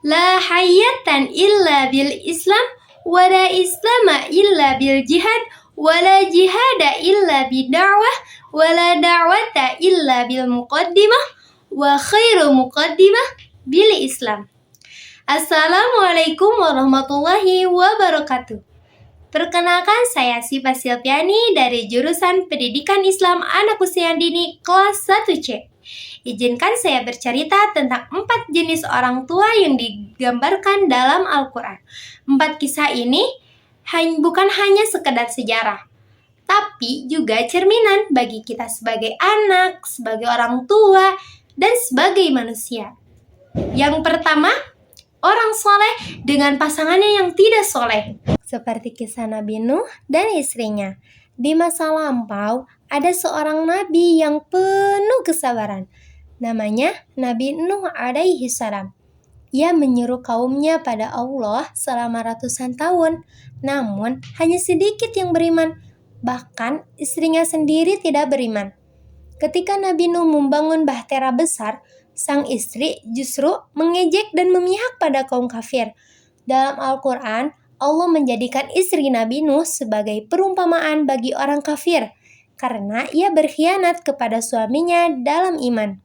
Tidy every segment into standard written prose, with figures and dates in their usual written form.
La hayatan illa bil Islam, wa la islama illa bil jihad, wa la jihada illa bid da'wah, wa la da'wata illa bil muqaddimah, wa khairu muqaddimah bil Islam. Assalamualaikum warahmatullahi wabarakatuh. Perkenalkan, saya Siva Silviani dari jurusan Pendidikan Islam Anak Usia Dini kelas 1C. Izinkan saya bercerita tentang 4 jenis orang tua yang digambarkan dalam Al-Quran. 4 kisah ini bukan hanya sekedar sejarah, tapi juga cerminan bagi kita sebagai anak, sebagai orang tua, dan sebagai manusia. Yang pertama, orang soleh dengan pasangannya yang tidak soleh. Seperti kisah Nabi Nuh dan istrinya. Di masa lampau, ada seorang nabi yang penuh kesabaran. Namanya Nabi Nuh alaihi salam. Ia menyeru kaumnya pada Allah selama ratusan tahun. Namun, hanya sedikit yang beriman. Bahkan, istrinya sendiri tidak beriman. Ketika Nabi Nuh membangun bahtera besar, sang istri justru mengejek dan memihak pada kaum kafir. Dalam Al-Quran, Allah menjadikan istri Nabi Nuh sebagai perumpamaan bagi orang kafir karena ia berkhianat kepada suaminya dalam iman.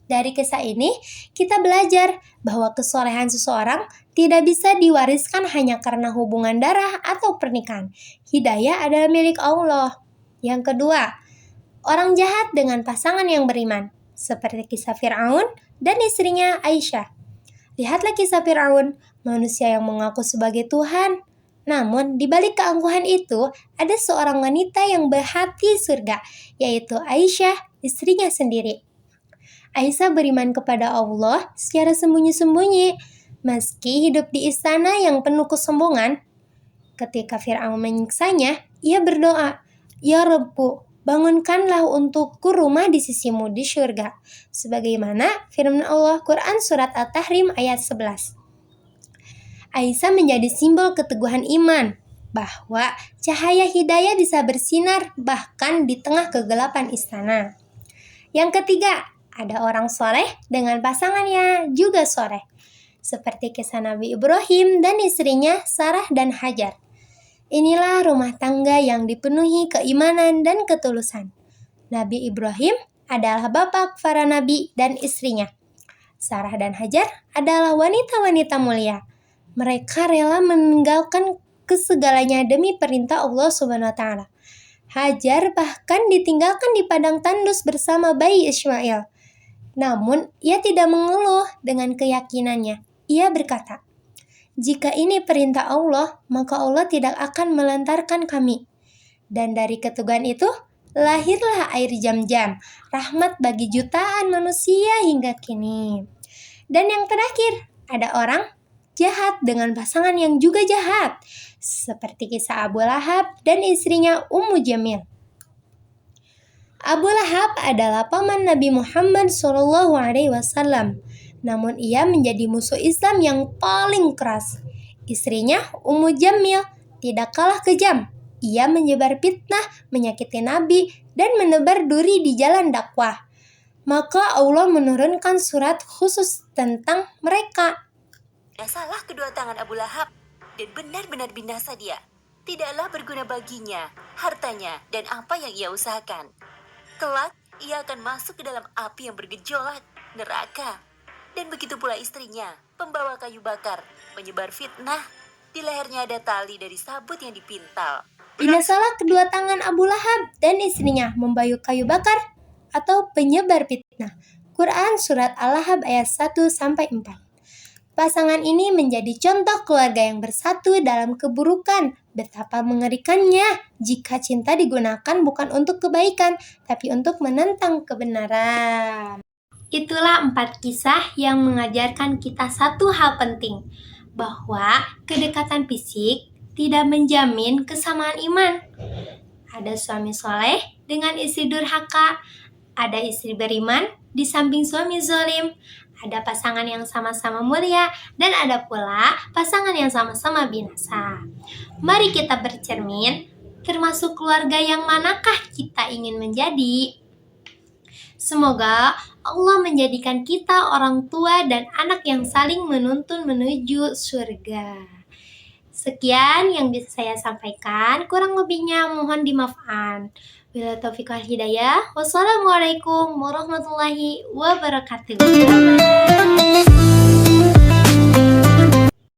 Dari kisah ini, kita belajar bahwa kesolehan seseorang tidak bisa diwariskan hanya karena hubungan darah atau pernikahan. Hidayah adalah milik Allah. Yang kedua, orang jahat dengan pasangan yang beriman, seperti kisah Fir'aun dan istrinya Aisyah. Lihatlah kisah Fir'aun, manusia yang mengaku sebagai Tuhan. Namun, di balik keangkuhan itu, ada seorang wanita yang berhati surga, yaitu Aisyah, istrinya sendiri. Aisyah beriman kepada Allah secara sembunyi-sembunyi, meski hidup di istana yang penuh kesombongan. Ketika Fir'aun menyiksanya, ia berdoa, "Ya Rabbu, bangunkanlah untukku rumah di sisimu di syurga." Sebagaimana firman Allah Quran Surat At-Tahrim ayat 11. Aisyah menjadi simbol keteguhan iman, bahwa cahaya hidayah bisa bersinar bahkan di tengah kegelapan istana. Yang ketiga, ada orang soleh dengan pasangannya juga soleh. Seperti kisah Nabi Ibrahim dan istrinya Sarah dan Hajar. Inilah rumah tangga yang dipenuhi keimanan dan ketulusan. Nabi Ibrahim adalah bapak para nabi dan istrinya. Sarah dan Hajar adalah wanita-wanita mulia. Mereka rela meninggalkan kesegalanya demi perintah Allah Subhanahu wa Ta'ala. Hajar bahkan ditinggalkan di padang tandus bersama bayi Ismail. Namun, ia tidak mengeluh dengan keyakinannya. Ia berkata, "Jika ini perintah Allah, maka Allah tidak akan melantarkan kami." Dan dari keteguhan itu, lahirlah air Zam-Zam, rahmat bagi jutaan manusia hingga kini. Dan yang terakhir, ada orang jahat dengan pasangan yang juga jahat, seperti kisah Abu Lahab dan istrinya Ummu Jamil. Abu Lahab adalah paman Nabi Muhammad SAW. Namun ia menjadi musuh Islam yang paling keras. Istrinya, Ummu Jamil, tidak kalah kejam. Ia menyebar fitnah, menyakiti Nabi, dan menebar duri di jalan dakwah. Maka Allah menurunkan surat khusus tentang mereka. Salah kedua tangan Abu Lahab, dan benar-benar binasa dia. Tidaklah berguna baginya, hartanya, dan apa yang ia usahakan. Kelak, ia akan masuk ke dalam api yang bergejolak, neraka. Dan begitu pula istrinya, pembawa kayu bakar, menyebar fitnah. Di lehernya ada tali dari sabut yang dipintal. Tidak salah kedua tangan Abu Lahab dan istrinya membawa kayu bakar atau penyebar fitnah. Quran Surat Al-Lahab ayat 1-4. Pasangan ini menjadi contoh keluarga yang bersatu dalam keburukan. Betapa mengerikannya jika cinta digunakan bukan untuk kebaikan, tapi untuk menentang kebenaran. Itulah 4 kisah yang mengajarkan kita satu hal penting, bahwa kedekatan fisik tidak menjamin kesamaan iman. Ada suami soleh dengan istri durhaka, ada istri beriman di samping suami zalim, ada pasangan yang sama-sama mulia, dan ada pula pasangan yang sama-sama binasa. Mari kita bercermin, termasuk keluarga yang manakah kita ingin menjadi? Semoga Allah menjadikan kita orang tua dan anak yang saling menuntun menuju surga. Sekian yang bisa saya sampaikan, kurang lebihnya mohon dimaafkan. Bila taufiq wal hidayah, wassalamualaikum warahmatullahi wabarakatuh. Bye-bye.